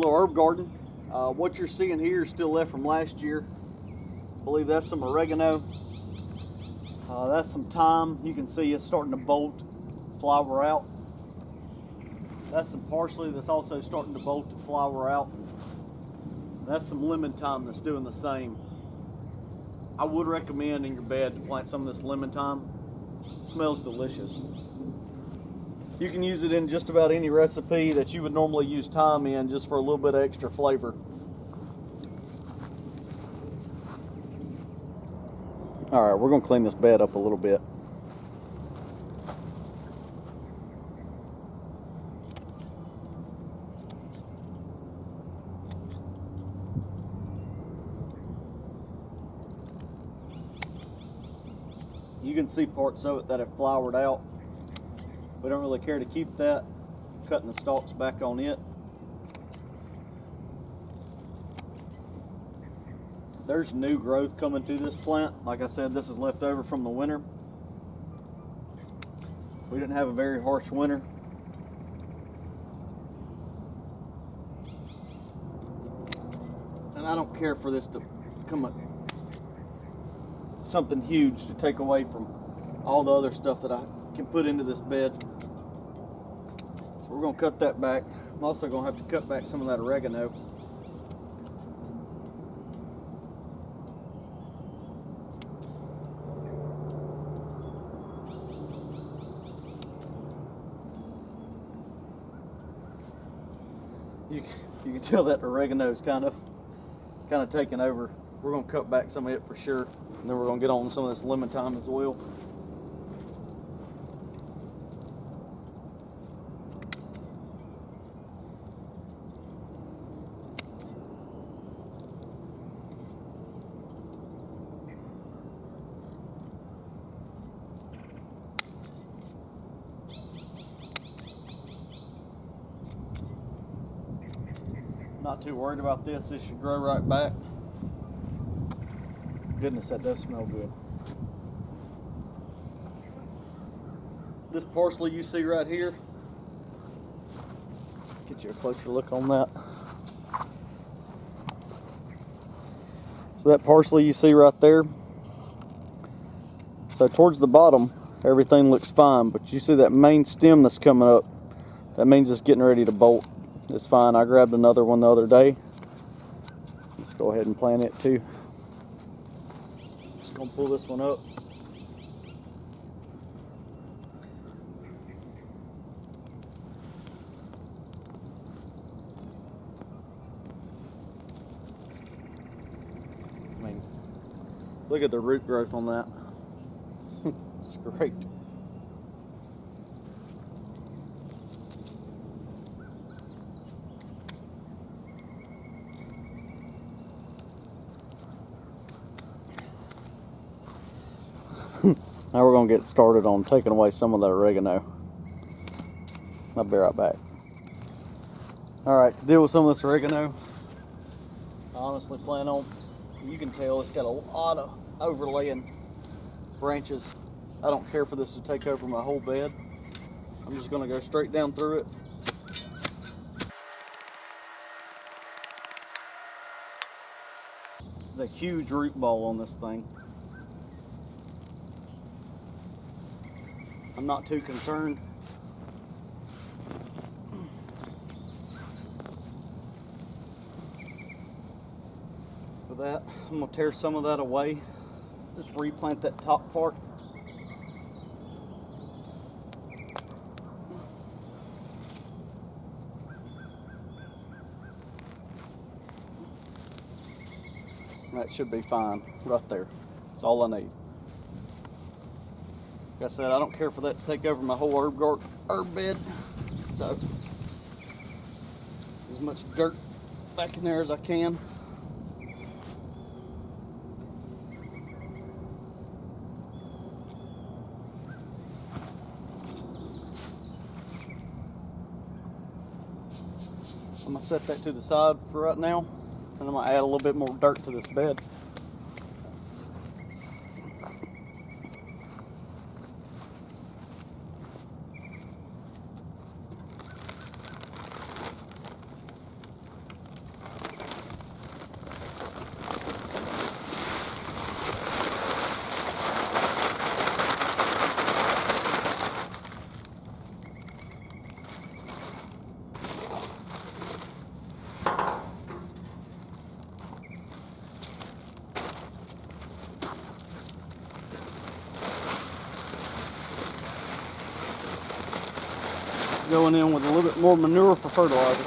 little herb garden. What you're seeing here is still left from last year. I believe that's some oregano. That's some thyme. You can see it's starting to bolt, flower out. That's some parsley that's also starting to bolt and flower out. That's some lemon thyme that's doing the same. I would recommend in your bed to plant some of this lemon thyme. It smells delicious. You can use it in just about any recipe that you would normally use thyme in, just for a little bit of extra flavor. Alright, we're going to clean this bed up a little bit. You can see parts of it that have flowered out. We don't really care to keep that. Cutting the stalks back on it. There's new growth coming to this plant. Like I said, this is left over from the winter. We didn't have a very harsh winter. And I don't care for this to become something huge to take away from all the other stuff that I can put into this bed. So we're going to cut that back. I'm also going to have to cut back some of that oregano. You can tell that oregano is kind of taking over. We're going to cut back some of it for sure, and then we're going to get on some of this lemon thyme as well. Not too worried about this. This should grow right back. Goodness, that does smell good. This parsley you see right here, get you a closer look on that. So that parsley you see right there, so towards the bottom everything looks fine, but you see that main stem that's coming up, that means it's getting ready to bolt. It's fine. I grabbed another one the other day. Let's go ahead and plant it too. Just gonna pull this one up. I mean, look at the root growth on that. It's great. Now we're going to get started on taking away some of that oregano. I'll be right back. Alright, to deal with some of this oregano, I honestly plan on, you can tell it's got a lot of overlaying branches. I don't care for this to take over my whole bed. I'm just going to go straight down through it. There's a huge root ball on this thing. I'm not too concerned. For that, I'm going to tear some of that away. Just replant that top part. That should be fine right there. That's all I need. Like I said, I don't care for that to take over my whole herb bed. So, as much dirt back in there as I can. I'm going to set that to the side for right now, and I'm going to add a little bit more dirt to this bed. going in with a little bit more manure for fertilizer.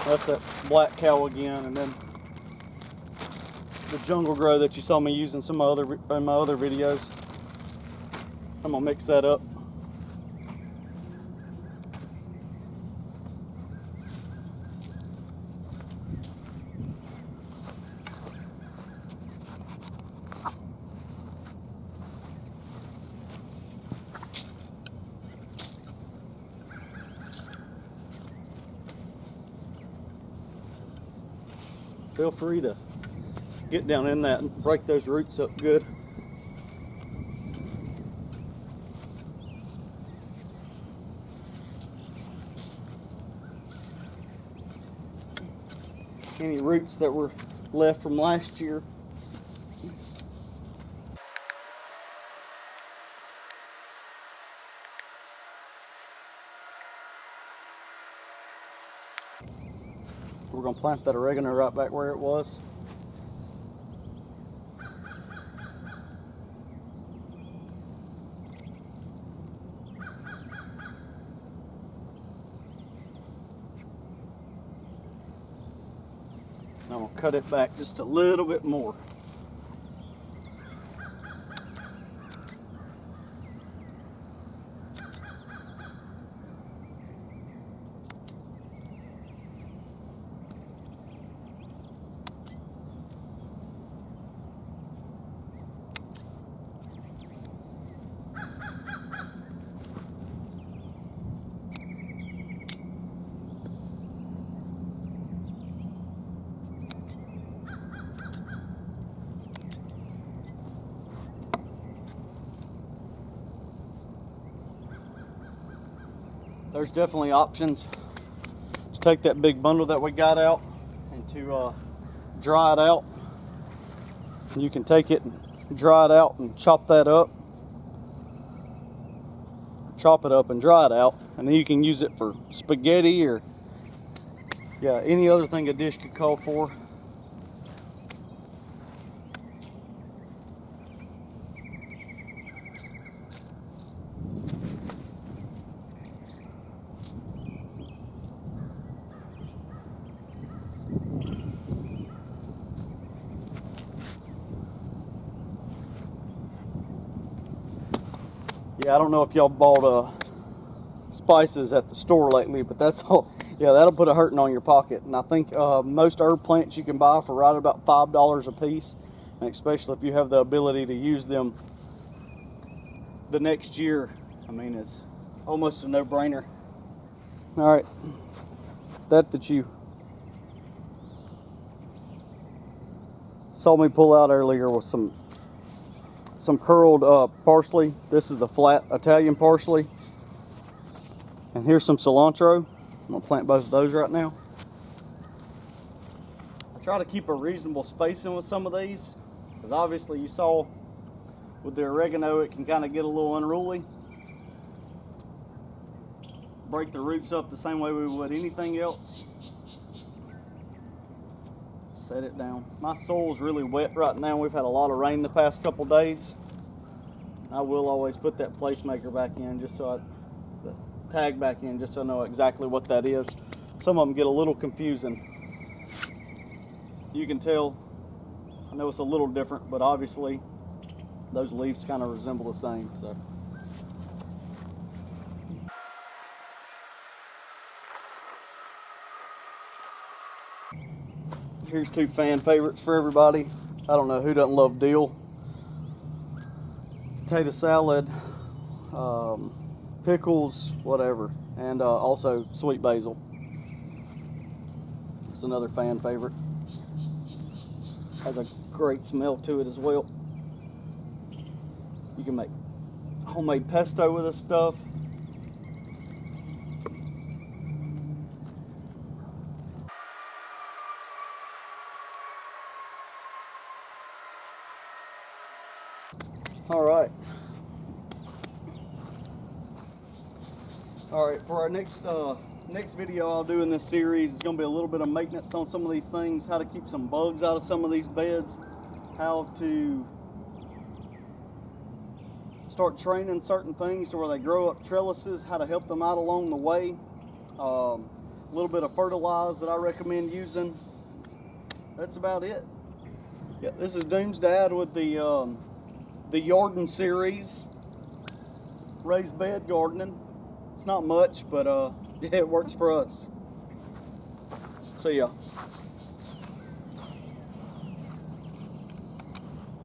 That's that black cow again, and then the jungle grow that you saw me using in my other videos. I'm gonna mix that up. Feel free to get down in that and break those roots up good. Any roots that were left from last year. We're going to plant that oregano right back where it was. I'm going to cut it back just a little bit more. There's definitely options to take that big bundle that we got out and to dry it out. You can take it and dry it out and chop that up. Chop it up and dry it out, and then you can use it for spaghetti or any other thing a dish could call for. Yeah, I don't know if y'all bought spices at the store lately, but that's all. Yeah, that'll put a hurting on your pocket. And I think most herb plants you can buy for right about $5 a piece, and especially if you have the ability to use them the next year. I mean, it's almost a no-brainer. All right, that you saw me pull out earlier was some curled parsley. This is the flat Italian parsley. And here's some cilantro. I'm gonna plant both of those right now. I try to keep a reasonable spacing with some of these, because obviously you saw with the oregano it can kind of get a little unruly. Break the roots up the same way we would anything else. Set it down. My soil's really wet right now. We've had a lot of rain the past couple days. I will always put that placemaker back in just so the tag back in just so I know exactly what that is. Some of them get a little confusing. You can tell, I know it's a little different, but obviously those leaves kind of resemble the same. So. Here's two fan favorites for everybody. I don't know who doesn't love dill. Potato salad, pickles, whatever, and also sweet basil. It's another fan favorite. Has a great smell to it as well. You can make homemade pesto with this stuff. All right, for our next video I'll do in this series is going to be a little bit of maintenance on some of these things, how to keep some bugs out of some of these beds, how to start training certain things to where they grow up trellises, how to help them out along the way. A little bit of fertilizer that I recommend using. That's about it. Yeah, this is Doom's dad with the Yarden series, raised bed gardening. It's not much, but yeah, it works for us. See ya.